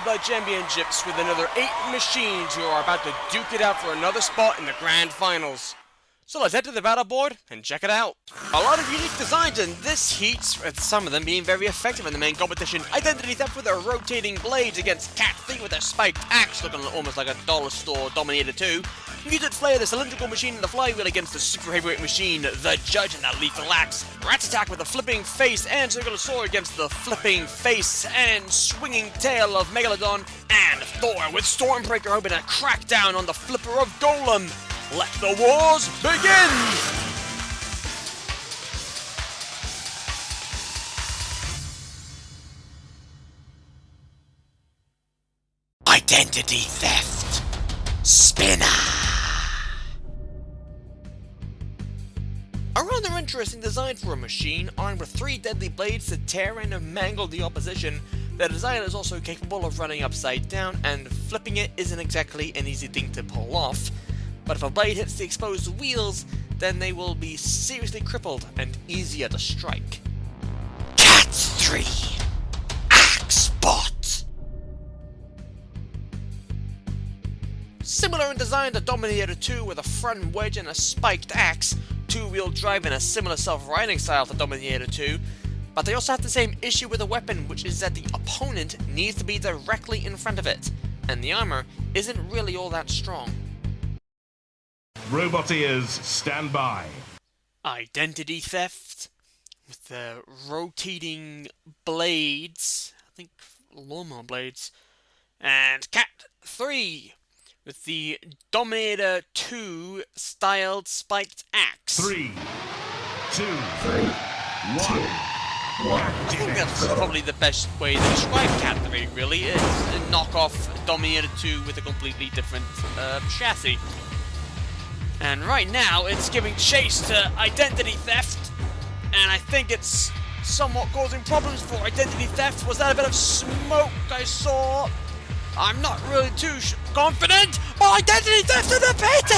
Newblood Championships with another 8 machines who are about to duke it out for another spot in the Grand Finals. So let's head to the Battleboard and check it out. A lot of unique designs in this heat, with some of them being very effective in the main competition. Identity Theft with their rotating blades against Cat 3 with their spiked axe, looking almost like a dollar store Dominator 2. Mutant Flare, the cylindrical machine and the flywheel against the super heavyweight machine, the Judge and the lethal axe. Rat's Attack with the flipping face and circular sword against the flipping face and swinging tail of Megalodon. And Thor with Stormbreaker hoping to crack down on the flipper of Golem. Let the wars begin! Identity Theft Spinner. A rather interesting design for a machine, armed with 3 deadly blades to tear and mangle the opposition. The design is also capable of running upside down, and flipping it isn't exactly an easy thing to pull off. But if a blade hits the exposed wheels, then they will be seriously crippled and easier to strike. Cat 3 Axe Bot. Similar in design to Dominator 2 with a front wedge and a spiked axe, 2-wheel drive and a similar self-riding style to Dominator 2, but they also have the same issue with the weapon, which is that the opponent needs to be directly in front of it, and the armor isn't really all that strong. Roboteers, stand by. Identity Theft with the rotating blades, I think lawnmower blades, and Cat 3 with the Dominator 2 styled spiked axe. 3, 2, 1. I think that's probably the best way to describe Cat 3, really. It's a knockoff Dominator 2 with a completely different chassis. And right now, it's giving chase to Identity Theft, and I think it's somewhat causing problems for Identity Theft. Was that a bit of smoke I saw? I'm not really too confident, but Identity Theft in the pit!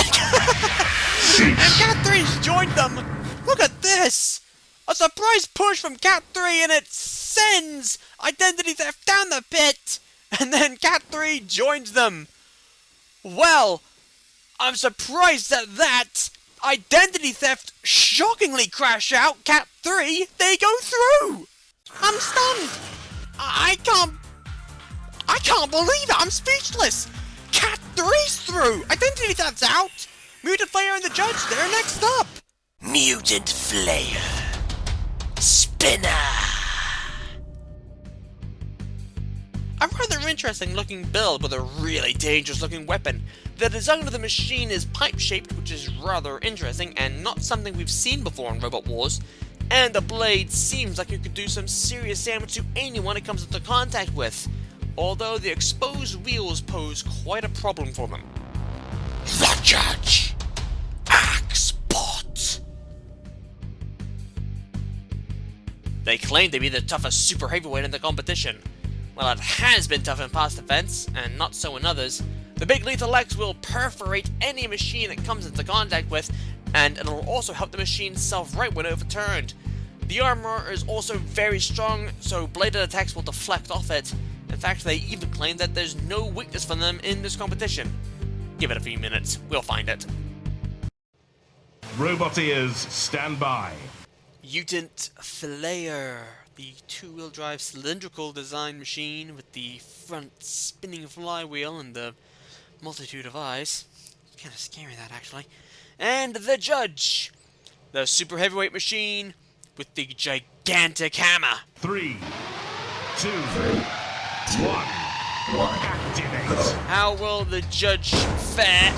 And Cat 3's joined them. Look at this! A surprise push from Cat 3, and it sends Identity Theft down the pit, and then Cat 3 joins them. Well, I'm surprised at that. Identity Theft shockingly crash out. Cat 3, they go through. I'm stunned. I can't believe it. I'm speechless. Cat 3's through. Identity Theft's out. Mutant Flare and the Judge, they're next up. Mutant Flare Spinner. A rather interesting looking build with a really dangerous looking weapon. The design of the machine is pipe-shaped, which is rather interesting and not something we've seen before in Robot Wars, and the blade seems like it could do some serious damage to anyone it comes into contact with, although the exposed wheels pose quite a problem for them. The Judge Axe Bot. They claim to be the toughest super heavyweight in the competition. Well, it has been tough in past events, and not so in others. The big lethal axe will perforate any machine it comes into contact with, and it'll also help the machine self-right when overturned. The armor is also very strong, so bladed attacks will deflect off it. In fact, they even claim that there's no weakness for them in this competition. Give it a few minutes, we'll find it. Roboteers, stand by. Mutant Flare, the 2-wheel drive cylindrical design machine with the front spinning flywheel and the multitude of eyes. It's kind of scary, that, actually. And the Judge, the super heavyweight machine with the gigantic hammer. 3, 2, 1. Activate. How will the Judge fare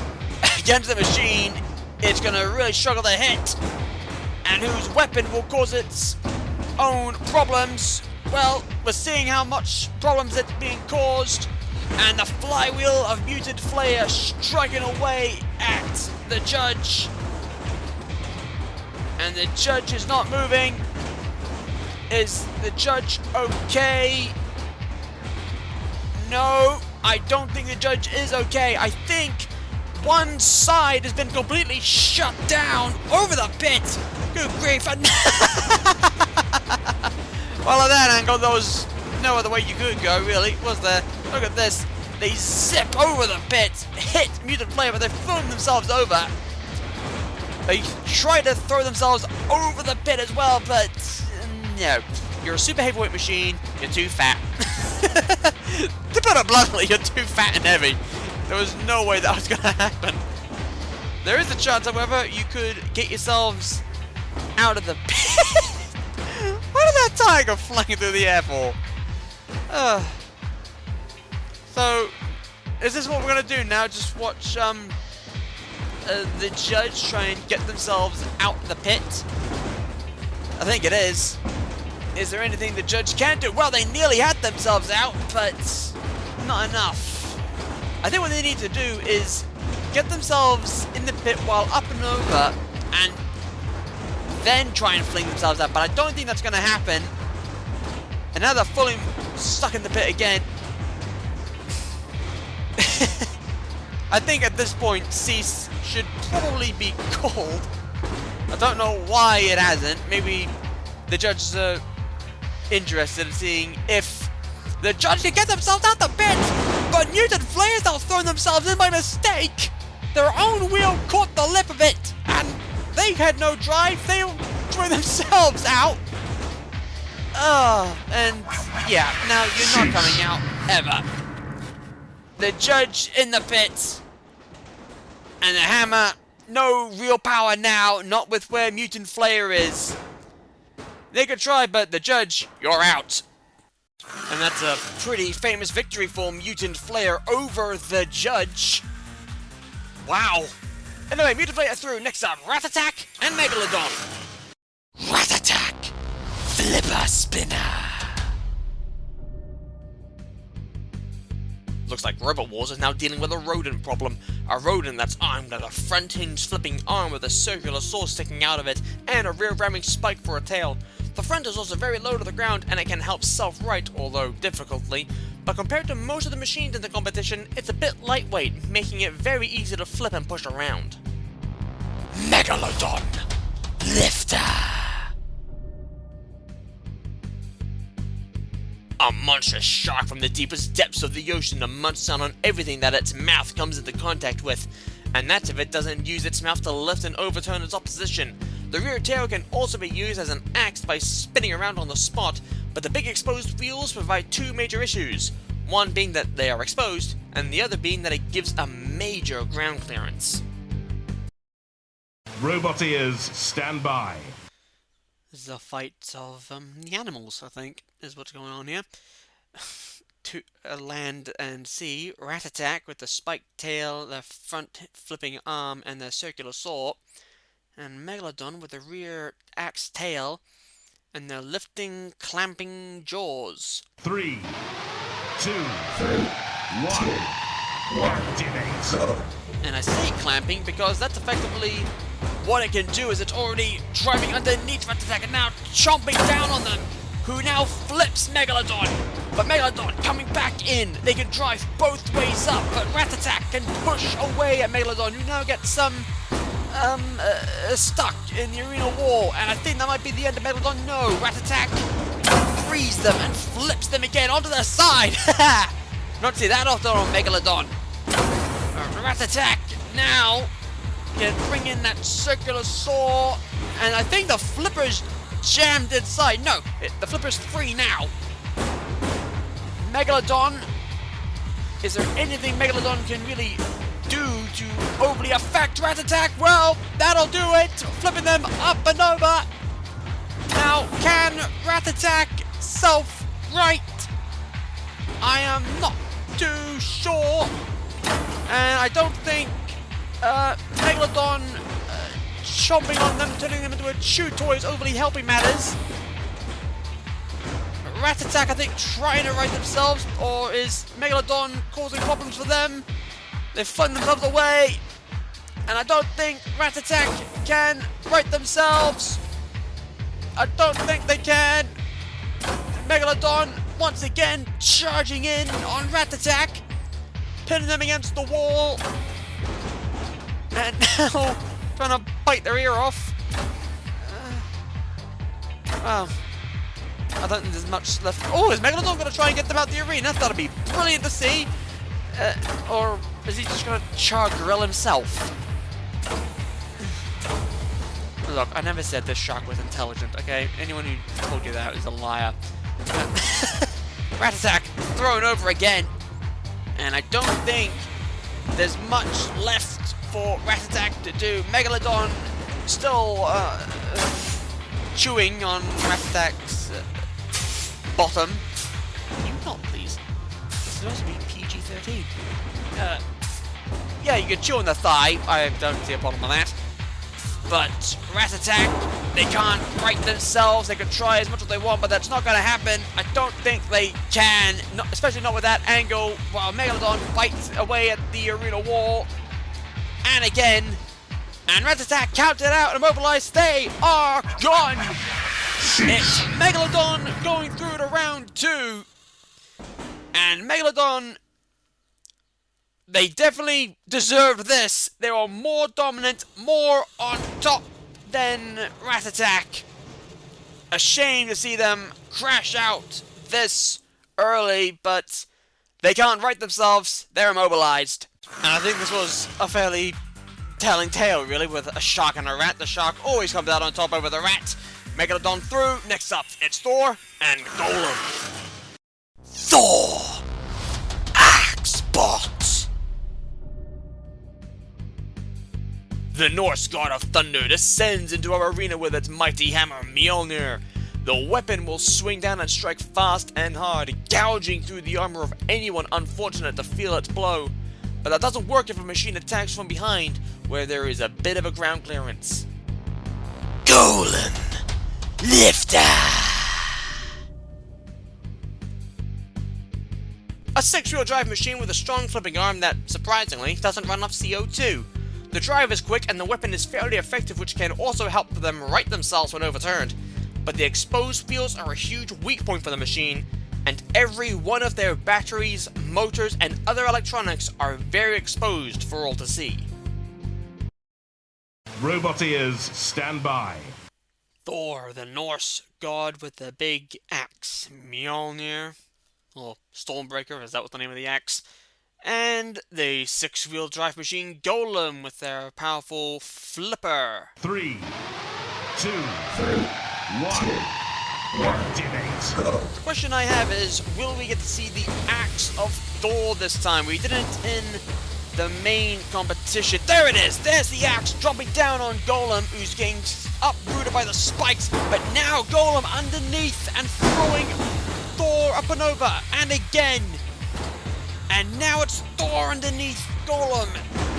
against the machine? It's gonna really struggle to hit. And whose weapon will cause its own problems? Well, we're seeing how much problems it's being caused. And the flywheel of Mutant Flare striking away at the Judge. And the Judge is not moving. Is the Judge okay? No, I don't think the Judge is okay. I think one side has been completely shut down over the pit. Good grief. Well, at that angle, there was no other way you could go, really, was there? Look at this. They zip over the pit, hit Mutant Flare, but they've thrown themselves over. They try to throw themselves over the pit as well, but no. You're a super heavyweight machine, you're too fat. To put it bluntly, you're too fat and heavy. There was no way that was going to happen. There is a chance, however, you could get yourselves out of the pit. What is that tiger flying through the air for? So, is this what we're going to do now? Just watch the judge try and get themselves out the pit? I think it is. Is there anything the judge can do? Well, they nearly had themselves out, but not enough. I think what they need to do is get themselves in the pit while up and over, and then try and fling themselves out, but I don't think that's going to happen. And now they're fully stuck in the pit again. I think at this point, cease should probably be called. I don't know why it hasn't. Maybe the judges are interested in seeing if the judge can get themselves out the pit, but Mutant Flares now throwing themselves in by mistake. Their own wheel caught the lip of it, and they had no drive. They threw themselves out. And yeah, now you're not coming out ever. The judge in the pit, and the hammer, no real power now, not with where Mutant Flare is. They could try, but the judge, you're out. And that's a pretty famous victory for Mutant Flare over the judge. Wow. Anyway, Mutant Flare through. Next up, Rat Attack and Megalodon. Rat Attack, Flipper Spinner. Looks like Robot Wars is now dealing with a rodent problem. A rodent that's armed with a front hinge flipping arm with a circular saw sticking out of it and a rear ramming spike for a tail. The front is also very low to the ground and it can help self-right, although difficultly, but compared to most of the machines in the competition, it's a bit lightweight, making it very easy to flip and push around. Megalodon Lifter. A monstrous shark from the deepest depths of the ocean to munch down on everything that its mouth comes into contact with, and that's if it doesn't use its mouth to lift and overturn its opposition. The rear tail can also be used as an axe by spinning around on the spot, but the big exposed wheels provide two major issues, one being that they are exposed, and the other being that it gives a major ground clearance. Roboteers, stand by. This is a fight of the animals, I think, is what's going on here. To land and sea, Rat Attack with the spiked tail, the front flipping arm, and the circular saw, and Megalodon with the rear axe tail, and the lifting, clamping jaws. 3, 2, 1, activate. And I say clamping because that's effectively what it can do, is it's already driving underneath Rat Attack and now chomping down on them, who now flips Megalodon. But Megalodon coming back in, they can drive both ways up, but Rat Attack can push away at Megalodon, who now gets some stuck in the arena wall, and I think that might be the end of Megalodon. No, Rat Attack frees them and flips them again onto their side. Not see that often on Megalodon. Rat Attack now can bring in that circular saw, and I think the flipper's jammed inside. No, the flipper's free now. Megalodon, is there anything Megalodon can really do to overly affect Rat Attack? Well, that'll do it, flipping them up and over. Now, can Rat Attack self-right? I am not too sure, and I don't think Megalodon chomping on them, turning them into a chew toy is overly helping matters. Rat Attack, I think, trying to right themselves, or is Megalodon causing problems for them? They've flung themselves away, and I don't think Rat Attack can right themselves. I don't think they can. Megalodon, once again, charging in on Rat Attack, pinning them against the wall, and now trying to bite their ear off. Well, I don't think there's much left. Oh, is Megalodon going to try and get them out the arena? That'd be brilliant to see. Or is he just going to char grill himself? Look, I never said this shark was intelligent, okay? Anyone who told you that is a liar. Rat Attack thrown over again. And I don't think there's much left for Rat Attack to do. Megalodon still chewing on Rat Attack's bottom. Can you not, please? It's supposed to be PG-13. Yeah, you can chew on the thigh. I don't see a problem with that. But Rat Attack, they can't right themselves. They can try as much as they want, but that's not going to happen. I don't think they can, especially not with that angle, while Megalodon bites away at the arena wall. And again, and Rat Attack counted out and immobilized. They are gone. It's Megalodon going through to round 2. And Megalodon, they definitely deserved this. They were more dominant, more on top than Rat Attack. A shame to see them crash out this early, but they can't right themselves. They're immobilized. And I think this was a fairly telling tale, really, with a shark and a rat. The shark always comes out on top over the rat. Megalodon through. Next up, it's Thor and Golem. Thor! Axebot! The Norse god of thunder descends into our arena with its mighty hammer, Mjolnir. The weapon will swing down and strike fast and hard, gouging through the armor of anyone unfortunate to feel its blow. But that doesn't work if a machine attacks from behind, where there is a bit of a ground clearance. Golem! Lifter! A 6-wheel drive machine with a strong flipping arm that, surprisingly, doesn't run off CO2. The drive is quick and the weapon is fairly effective, which can also help them right themselves when overturned. But the exposed fields are a huge weak point for the machine, and every one of their batteries, motors, and other electronics are very exposed for all to see. Roboteers, stand by. Thor, the Norse god with the big axe, Mjolnir, or Stormbreaker, is that what the name of the axe? And the 6-wheel drive machine Golem with their powerful flipper. 3, 2, 1. Activate. The question I have is, will we get to see the axe of Thor this time? We didn't in the main competition. There it is! There's the axe dropping down on Golem, who's getting uprooted by the spikes. But now Golem underneath and throwing Thor up and over. And again. And now it's Thor underneath Golem,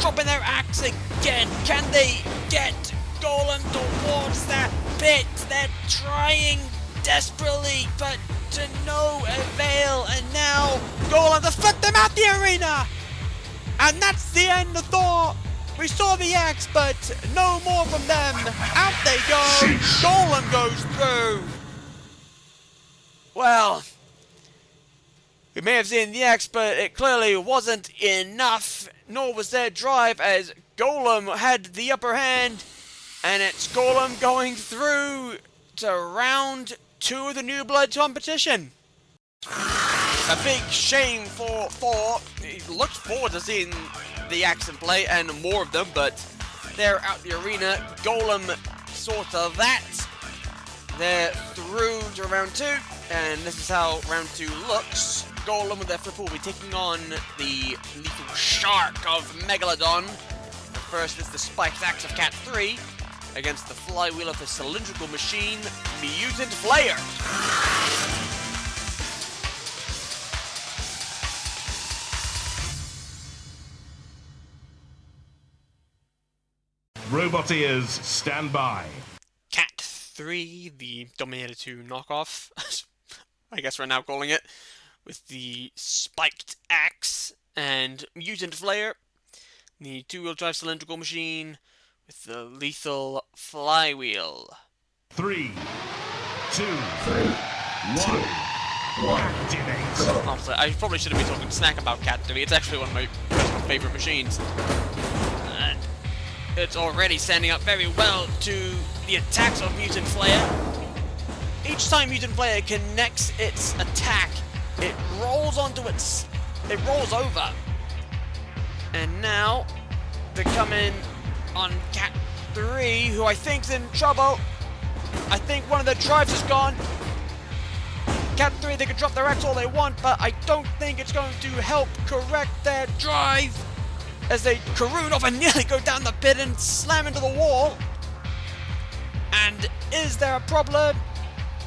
dropping their axe again. Can they get Golem towards that bit? They're trying desperately, but to no avail. And now Golem to flip them out the arena. And that's the end of Thor. We saw the axe, but no more from them. Out they go. Golem goes through. Well, we may have seen the axe, but it clearly wasn't enough, nor was their drive, as Golem had the upper hand, and it's Golem going through to round 2 of the Newblood competition. A big shame for Thor. He looked forward to seeing the axe in play, and more of them, but they're out the arena. Golem sort of that. They're through to round 2, and this is how round 2 looks. Golem with their flipper will be taking on the lethal shark of Megalodon. First is the spiked axe of Cat 3 against the flywheel of the cylindrical machine, Mutant Flayer. Roboteers, stand by. Cat 3, the Dominator 2 knockoff, I guess we're now calling it, with the spiked axe, and Mutant Flayer, the 2-wheel drive cylindrical machine with the lethal flywheel. 3, 2, 1. Activate. Honestly, I probably shouldn't be talking snack about Cat 3. It's actually one of my personal favorite machines. And it's already standing up very well to the attacks of Mutant Flayer. each time Mutant Flare connects its attack, it rolls it rolls over. And now, they come in on Cat 3, who I think's in trouble. I think one of their drives is gone. Cat 3, they can drop their axe all they want, but I don't think it's going to help correct their drive as they caroon off and nearly go down the pit and slam into the wall. And is there a problem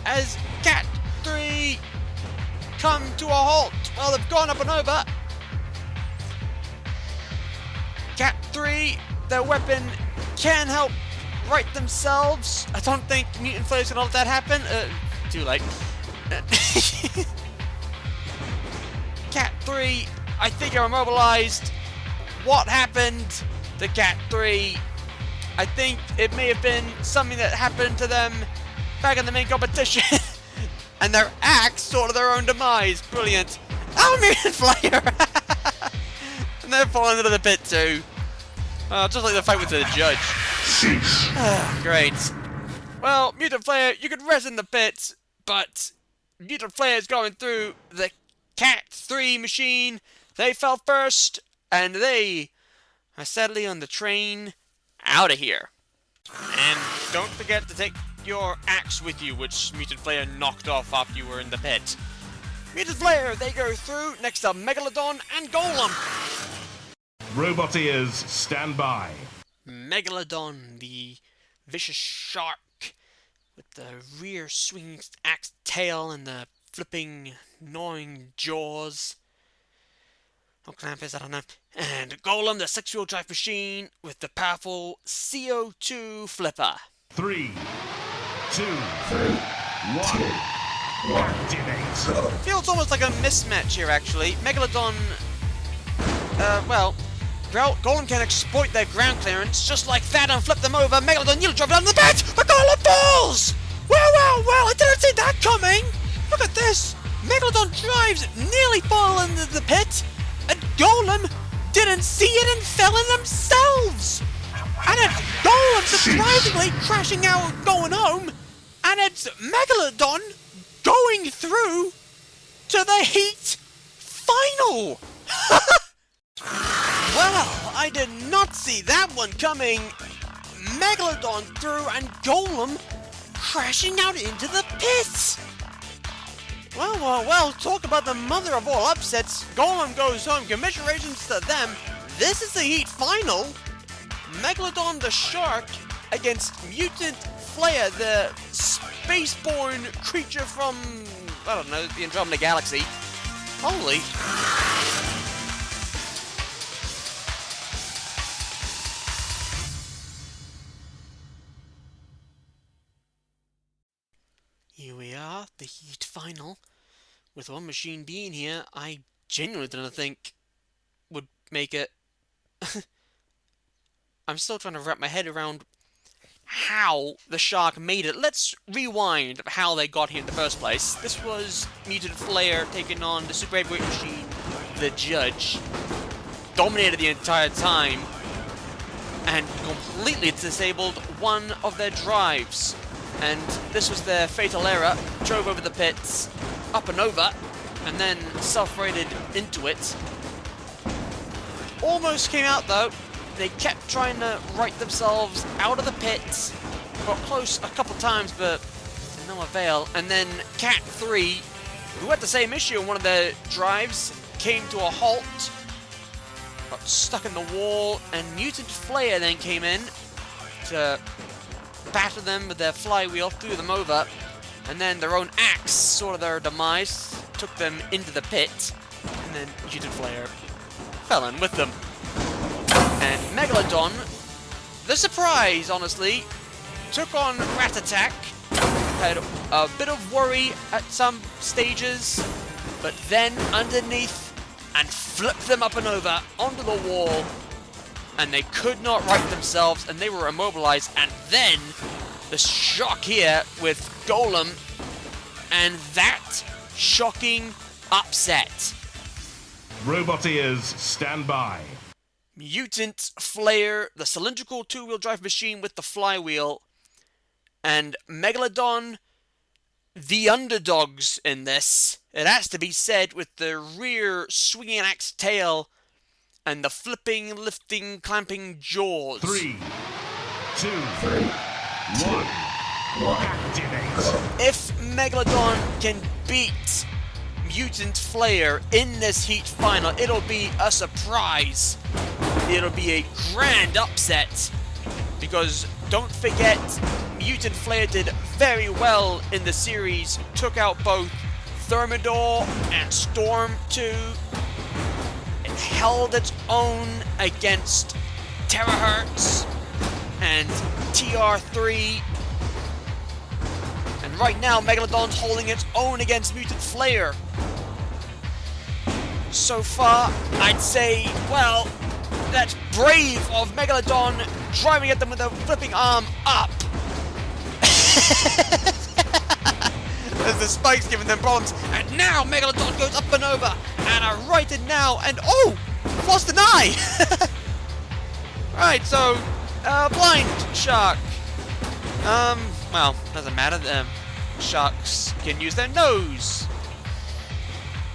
as Cat 3 come to a halt? Well, they've gone up and over. Cat 3, their weapon can help right themselves. I don't think Mutant Flare's gonna let that happen. Too late. Cat 3, I think are immobilized. What happened to Cat 3? I think it may have been something that happened to them back in the main competition. And their axe saw their own demise. Brilliant. Oh, Mutant Flare! And they're falling into the pit too. Just like the fight with the judge. Great. Well, Mutant Flare, you could rest in the pit, but Mutant Flare is going through the Cat 3 machine. They fell first, and they are sadly on the train out of here. And don't forget to take your axe with you, which Mutant Flare knocked off after you were in the pit. Mutant Flare, they go through next to Megalodon and Golem. Roboteers, stand by. Megalodon, the vicious shark with the rear swinging axe tail and the flipping, gnawing jaws. Oh, Clampus, I don't know. And Golem, the six-wheel drive machine with the powerful CO2 flipper. 3, 2, 1. Activate. Feels almost like a mismatch here, actually. Megalodon, well, Golem can exploit their ground clearance just like that and flip them over. Megalodon, you'll drop down the pit! The Golem falls! Well, I didn't see that coming! Look at this! Megalodon drives nearly fall into the pit, and Golem didn't see it and fell in themselves! And it's Golem surprisingly crashing out and going home, and it's Megalodon going through to the heat final! Well, I did not see that one coming. Megalodon through and Golem crashing out into the pit. Well, talk about the mother of all upsets. Golem goes home. Commiserations to them. This is the heat final. Megalodon the shark against Mutant Flare, the spaceborne creature from, I don't know, the Andromeda Galaxy. Holy. Here we are, the heat final. With one machine being here, I genuinely didn't think would make it. I'm still trying to wrap my head around how the shark made it. Let's rewind how they got here in the first place. This was Mutant Flare taking on the super heavyweight machine, the Judge. Dominated the entire time and completely disabled one of their drives. And this was their fatal error. Drove over the pits, up and over, and then self-rated into it. Almost came out though. They kept trying to right themselves out of the pits. Got close a couple times, but no avail. And then Cat 3, who had the same issue in one of their drives, came to a halt. Got stuck in the wall, and Mutant Flare then came in to batter them with their flywheel, threw them over, and then their own axe saw their demise, took them into the pit, and then Mutant Flare fell in with them. And Megalodon, the surprise, honestly, took on Rat Attack, had a bit of worry at some stages, but then underneath and flipped them up and over onto the wall, and they could not right themselves, and they were immobilized. And then the shock here with Golem, and that shocking upset. Roboteers, stand by. Mutant Flare, the cylindrical two-wheel drive machine with the flywheel, and Megalodon the underdogs in this. It has to be said, with the rear swinging axe tail and the flipping, lifting, clamping jaws. 3, 2, 1. Activate. If Megalodon can beat Mutant Flayer in this heat final, it'll be a surprise. It'll be a grand upset, because don't forget, Mutant Flayer did very well in the series, took out both Thermidor and Storm 2. It held its own against Terahertz and TR3. And right now, Megalodon's holding its own against Mutant Flayer. So far, I'd say, well, that's brave of Megalodon driving at them with a flipping arm up. As the spike's giving them problems. And now Megalodon goes up and over. And I righted now. And oh! I've lost an eye! Right, so, blind shark. Well, doesn't matter. Sharks can use their nose.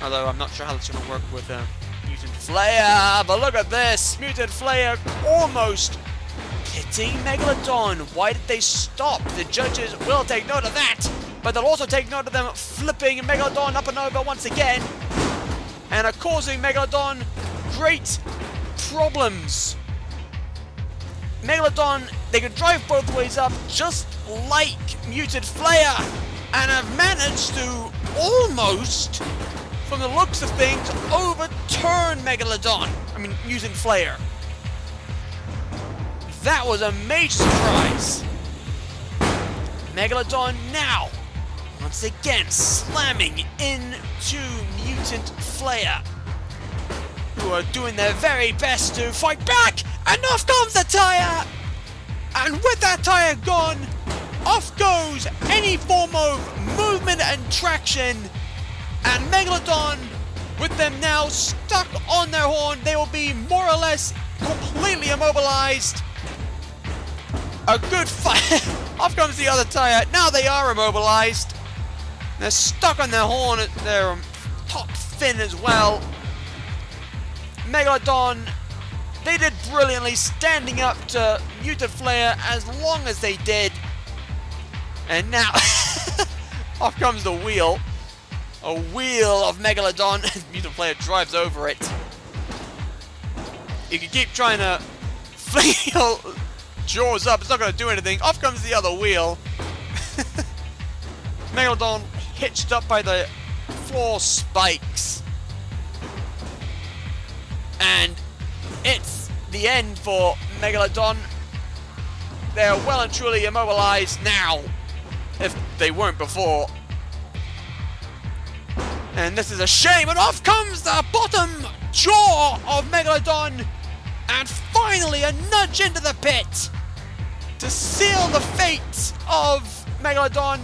Although I'm not sure how that's going to work with Mutant Flayer. But look at this. Mutant Flayer almost hitting Megalodon. Why did they stop? The judges will take note of that. But they'll also take note of them flipping Megalodon up and over once again. And are causing Megalodon great problems. Megalodon, they can drive both ways up just like Mutant Flayer. And have managed to almost, from the looks of things, overturn Megalodon. I mean, Mutant Flayer. That was a major surprise. Megalodon now, once again, slamming into Mutant Flayer, who are doing their very best to fight back. And off comes the tire. And with that tire gone, off goes any form of movement and traction. And Megalodon, with them now stuck on their horn, they will be more or less completely immobilized. A good fight. Off comes the other tire. Now they are immobilized. They're stuck on their horn at their top fin as well. Megalodon, they did brilliantly standing up to Mutant Flayer as long as they did. And now, off comes the wheel. A wheel of Megalodon. Mutant Flayer drives over it. You can keep trying to fling your jaws up. It's not going to do anything. Off comes the other wheel. Megalodon hitched up by the floor spikes. And it's the end for Megalodon. They're well and truly immobilized now, if they weren't before. And this is a shame, and off comes the bottom jaw of Megalodon. And finally a nudge into the pit to seal the fate of Megalodon.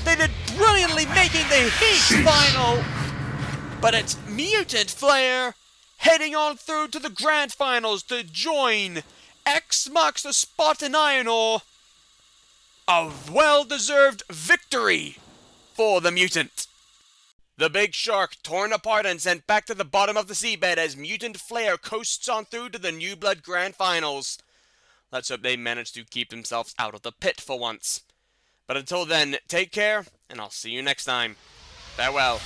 They did brilliantly making the heat final. But it's Mutant Flayer heading on through to the grand finals to join X marks the spot in Iron Ore. A well-deserved victory for the Mutant. The big shark torn apart and sent back to the bottom of the seabed as Mutant Flayer coasts on through to the Newblood Grand Finals. Let's hope they manage to keep themselves out of the pit for once. But until then, take care, and I'll see you next time. Farewell.